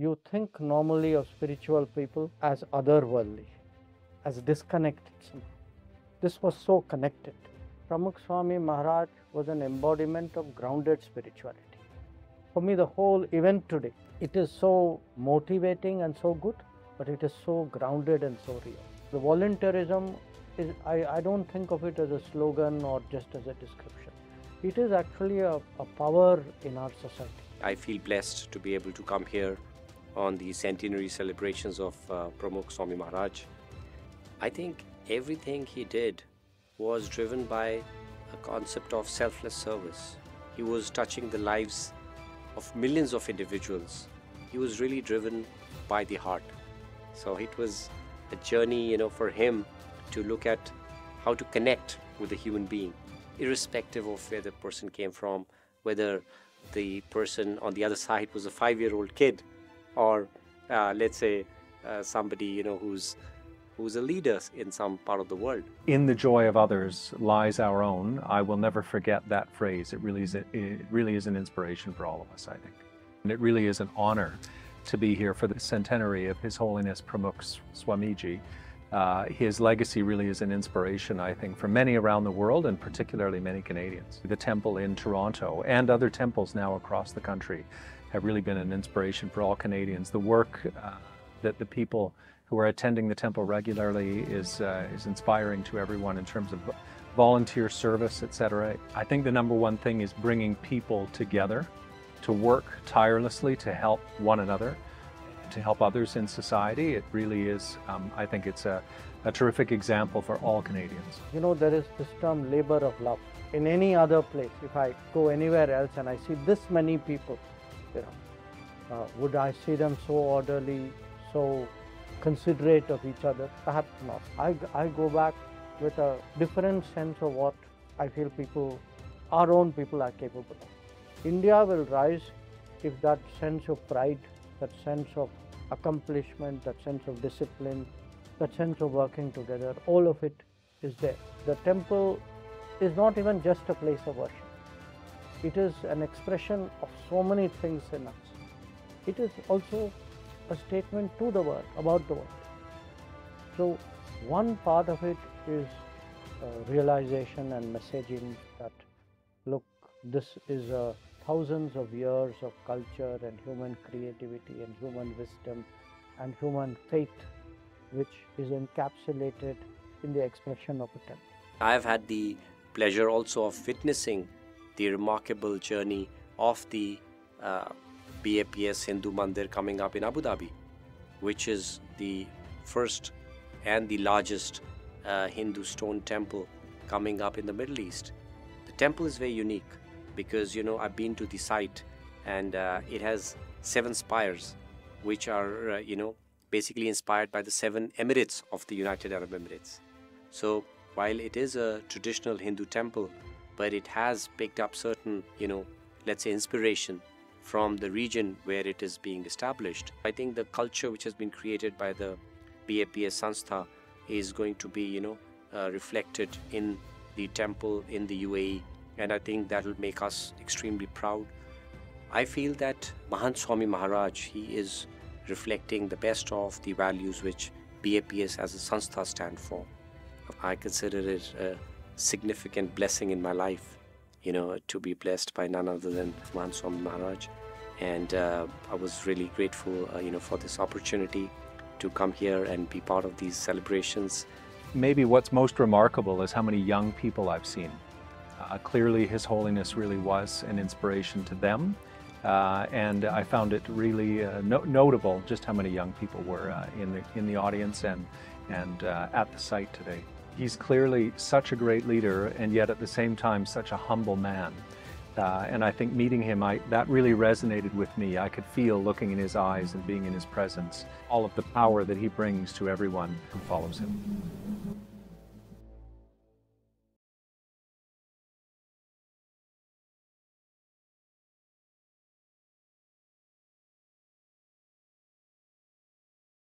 You think normally of spiritual people as otherworldly, as disconnected somehow. This was so connected. Pramukh Swami Maharaj was an embodiment of grounded spirituality. For me, the whole event today, it is so motivating and so good, but it is so grounded and so real. The volunteerism is, I don't think of it as a slogan or just as a description. It is actually a power in our society. I feel blessed to be able to come here on the centenary celebrations of Pramukh Swami Maharaj. I think everything he did was driven by a concept of selfless service. He was touching the lives of millions of individuals. He was really driven by the heart. So it was a journey, for him to look at how to connect with a human being, irrespective of where the person came from, whether the person on the other side was a 5-year-old kid or let's say somebody who's a leader in some part of the world. In the joy of others lies our own. I will never forget that phrase. It really is an inspiration for all of us, I think. And it really is an honor to be here for the centenary of His Holiness Pramukh Swamiji. His legacy really is an inspiration, I think, for many around the world and particularly many Canadians. The temple in Toronto and other temples now across the country have really been an inspiration for all Canadians. The work that the people who are attending the temple regularly is inspiring to everyone in terms of volunteer service, etc. I think the number one thing is bringing people together to work tirelessly to help one another, to help others in society. It really is, I think it's a terrific example for all Canadians. There is this term labor of love. In any other place, if I go anywhere else and I see this many people, would I see them so orderly, so considerate of each other? Perhaps not. I go back with a different sense of what I feel our own people are capable of. India will rise if that sense of pride, that sense of accomplishment, that sense of discipline, that sense of working together, all of it is there. The temple is not even just a place of worship. It is an expression of so many things in us. It is also a statement to the world, about the world. So one part of it is realization and messaging that, look, this is thousands of years of culture and human creativity and human wisdom and human faith, which is encapsulated in the expression of a temple. I've had the pleasure also of witnessing the remarkable journey of the BAPS Hindu Mandir coming up in Abu Dhabi, which is the first and the largest Hindu stone temple coming up in the Middle East. The temple is very unique because, I've been to the site and it has 7 spires, which are, basically inspired by the 7 Emirates of the United Arab Emirates. So while it is a traditional Hindu temple, but it has picked up certain, let's say inspiration from the region where it is being established. I think the culture which has been created by the BAPS Sanstha is going to be, reflected in the temple in the UAE, and I think that will make us extremely proud. I feel that Mahant Swami Maharaj, he is reflecting the best of the values which BAPS as a Sanstha stand for. I consider it a significant blessing in my life, to be blessed by none other than Mahant Swami Maharaj. And I was really grateful, for this opportunity to come here and be part of these celebrations. Maybe what's most remarkable is how many young people I've seen. Clearly His Holiness really was an inspiration to them. And I found it really notable just how many young people were in the audience and at the site today. He's clearly such a great leader and yet at the same time such a humble man. And I think meeting him, that really resonated with me. I could feel, looking in his eyes and being in his presence, all of the power that he brings to everyone who follows him.